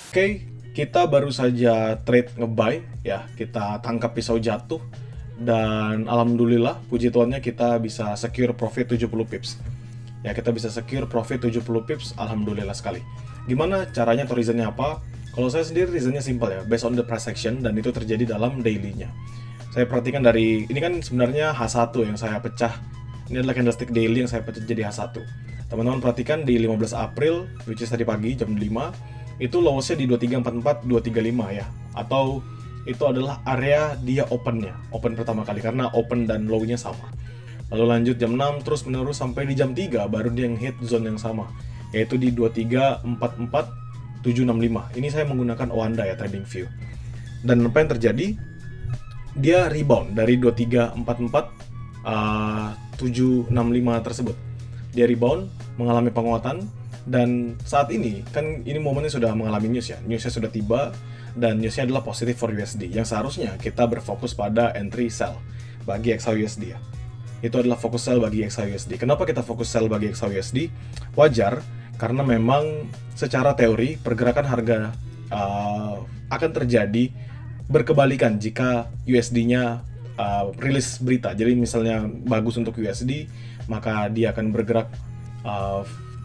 Oke, kita baru saja trade nge-buy ya, kita tangkap pisau jatuh dan alhamdulillah puji Tuhannya kita bisa secure profit 70 pips. Ya, kita bisa secure profit 70 pips, alhamdulillah sekali. Gimana caranya atau reasonnya apa? Kalau saya sendiri reasonnya simple ya, based on the price action, dan itu terjadi dalam daily-nya. Saya perhatikan dari, ini kan sebenarnya H1 yang saya pecah. Ini adalah candlestick daily yang saya pecah jadi H1. Teman-teman perhatikan di 15 April, which is tadi pagi jam 5, itu lowest-nya di 2344, 235 ya. Atau itu adalah area dia open pertama kali, karena open dan low-nya sama. Lalu lanjut jam 6 terus menerus sampai di jam 3 baru dia hit zone yang sama, yaitu di 2344, 765. Ini saya menggunakan Oanda ya, trading view. Dan apa yang terjadi? Dia rebound dari 2344, 765 tersebut. Dia rebound, mengalami penguatan, dan saat ini, kan ini momennya sudah mengalami news ya, newsnya sudah tiba, dan newsnya adalah positif for USD, yang seharusnya kita berfokus pada entry sell bagi XAUSD ya. Itu adalah fokus sell bagi XAUSD. Kenapa kita fokus sell bagi XAUSD? Wajar, karena memang secara teori, pergerakan harga akan terjadi berkebalikan jika USD-nya rilis berita. Jadi misalnya bagus untuk USD, maka dia akan bergerak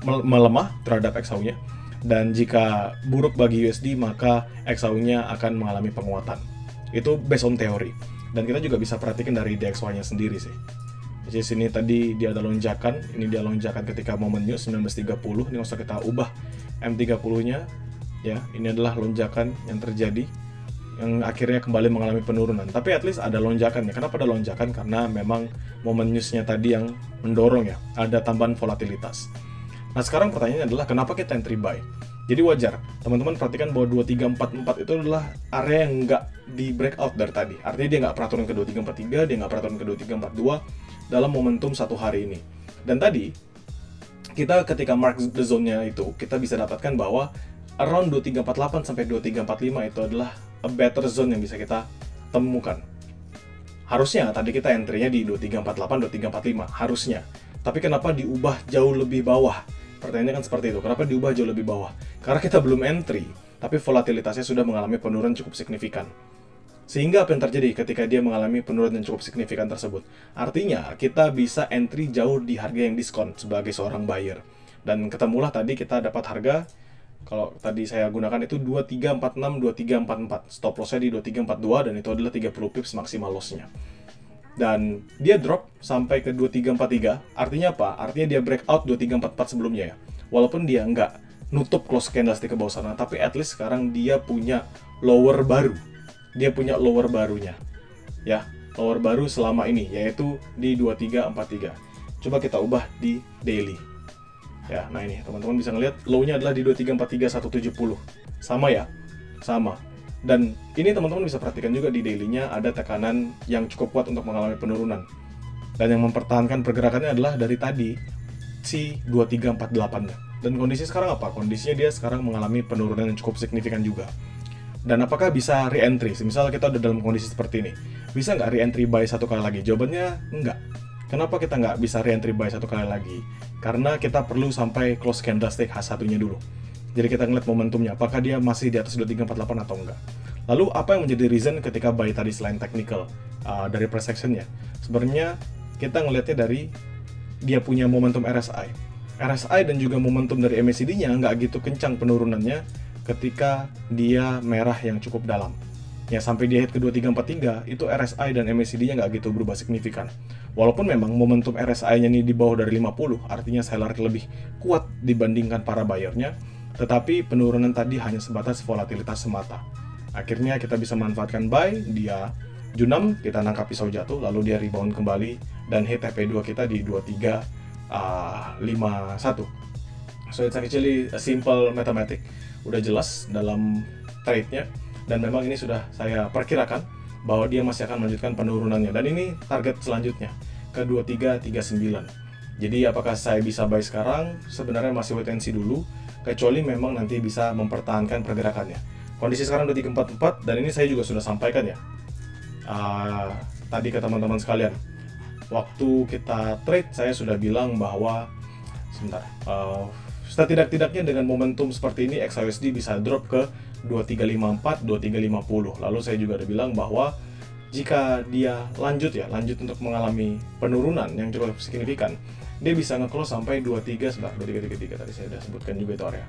melemah terhadap XAU-nya, dan jika buruk bagi USD maka XAU-nya akan mengalami penguatan. Itu based on teori, dan kita juga bisa perhatikan dari DXY-nya sendiri sih. Jadi sini tadi dia ada lonjakan, ini dia lonjakan ketika momen news 19.30. Ini usah kita ubah M30-nya ya. Ini adalah lonjakan yang terjadi, yang akhirnya kembali mengalami penurunan. Tapi at least ada lonjakan ya. Kenapa ada lonjakan? Karena memang momen newsnya tadi yang mendorong ya, ada tambahan volatilitas. Nah sekarang pertanyaannya adalah kenapa kita entry buy? Jadi wajar, teman-teman perhatikan bahwa 2344 itu adalah area yang nggak di breakout dari tadi. Artinya dia nggak peraturan ke 2343, dia nggak peraturan ke 2342 dalam momentum satu hari ini. Dan tadi, kita ketika mark the zone-nya itu, kita bisa dapatkan bahwa around 2348 sampai 2345 itu adalah a better zone yang bisa kita temukan. Harusnya tadi kita entry-nya di 2348, 2345, harusnya. Tapi kenapa diubah jauh lebih bawah? Pertanyaannya kan seperti itu, kenapa diubah jauh lebih bawah? Karena kita belum entry, tapi volatilitasnya sudah mengalami penurunan cukup signifikan. Sehingga apa yang terjadi ketika dia mengalami penurunan yang cukup signifikan tersebut? Artinya, kita bisa entry jauh di harga yang diskon sebagai seorang buyer. Dan ketemulah tadi kita dapat harga, kalau tadi saya gunakan itu 2346, 2344. Stop loss-nya di 2342, dan itu adalah 30 pips maksimal loss-nya. Dan dia drop sampai ke 2343. Artinya apa? Artinya dia breakout 2344 sebelumnya ya. Walaupun dia nggak nutup close candlestick ke bawah sana, tapi at least sekarang dia punya lower baru. Dia punya lower barunya. Ya, lower baru selama ini, yaitu di 2343. Coba kita ubah di daily. Ya, nah ini teman-teman bisa ngelihat low-nya adalah di 2343, 170. Sama ya? Sama. Dan ini teman-teman bisa perhatikan juga di daily-nya ada tekanan yang cukup kuat untuk mengalami penurunan. Dan yang mempertahankan pergerakannya adalah dari tadi si 2348-nya. Dan kondisi sekarang apa? Kondisinya dia sekarang mengalami penurunan yang cukup signifikan juga. Dan apakah bisa re-entry? Misalnya kita udah dalam kondisi seperti ini, bisa nggak re-entry buy satu kali lagi? Jawabannya enggak. Kenapa kita nggak bisa re-entry buy satu kali lagi? Karena kita perlu sampai close candlestick H1-nya dulu. Jadi kita ngeliat momentumnya, apakah dia masih di atas 2348 atau enggak. Lalu apa yang menjadi reason ketika buy tadi selain technical dari price action-nya? Sebenarnya kita ngelihatnya dari dia punya momentum RSI. RSI dan juga momentum dari MACD-nya nggak gitu kencang penurunannya ketika dia merah yang cukup dalam. Ya sampai dia hit ke 2343, itu RSI dan MACD-nya nggak gitu berubah signifikan. Walaupun memang momentum RSI-nya ini di bawah dari 50, artinya seller lebih kuat dibandingkan para buyer-nya, tetapi penurunan tadi hanya sebatas volatilitas semata. Akhirnya kita bisa manfaatkan buy, dia junam, kita nangkap pisau jatuh, lalu dia rebound kembali, dan hit TP2 kita di 2351. So it's actually a simple mathematic, udah jelas dalam trade-nya, dan memang ini sudah saya perkirakan bahwa dia masih akan melanjutkan penurunannya, dan ini target selanjutnya ke 2339. Jadi apakah saya bisa buy sekarang? Sebenarnya masih wait and see dulu, kecuali memang nanti bisa mempertahankan pergerakannya. Kondisi sekarang 2344, dan ini saya juga sudah sampaikan ya tadi ke teman-teman sekalian. Waktu kita trade saya sudah bilang bahwa setidak-tidaknya dengan momentum seperti ini XAUSD bisa drop ke 2354, 2350. Lalu saya juga udah bilang bahwa jika dia lanjut untuk mengalami penurunan yang cukup signifikan, dia bisa nge-close sampai 2333 tadi saya udah sebutkan juga itu area.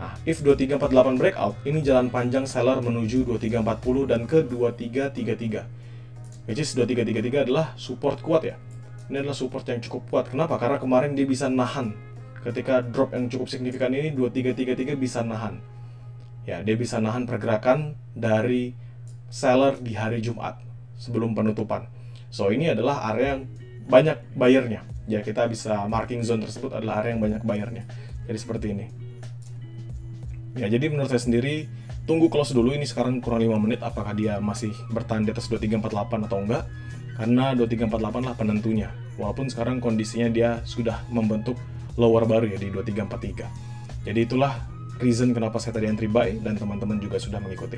Nah, if 2348 breakout, ini jalan panjang seller menuju 2340 dan ke 2333. Which is 2333 adalah support kuat ya. Ini adalah support yang cukup kuat. Kenapa? Karena kemarin dia bisa nahan. Ketika drop yang cukup signifikan ini, 2333 bisa nahan. Ya, dia bisa nahan pergerakan dari seller di hari Jumat sebelum penutupan. So, ini adalah area yang banyak buyernya. Ya, kita bisa marking zone tersebut adalah area yang banyak buyernya. Jadi seperti ini. Ya, jadi menurut saya sendiri, tunggu close dulu. Ini sekarang kurang 5 menit, apakah dia masih bertahan di atas 2348 atau enggak. Karena 2348 lah penentunya. Walaupun sekarang kondisinya dia sudah membentuk lower baru ya di 2343. Jadi itulah reason kenapa saya tadi entry buy dan teman-teman juga sudah mengikuti.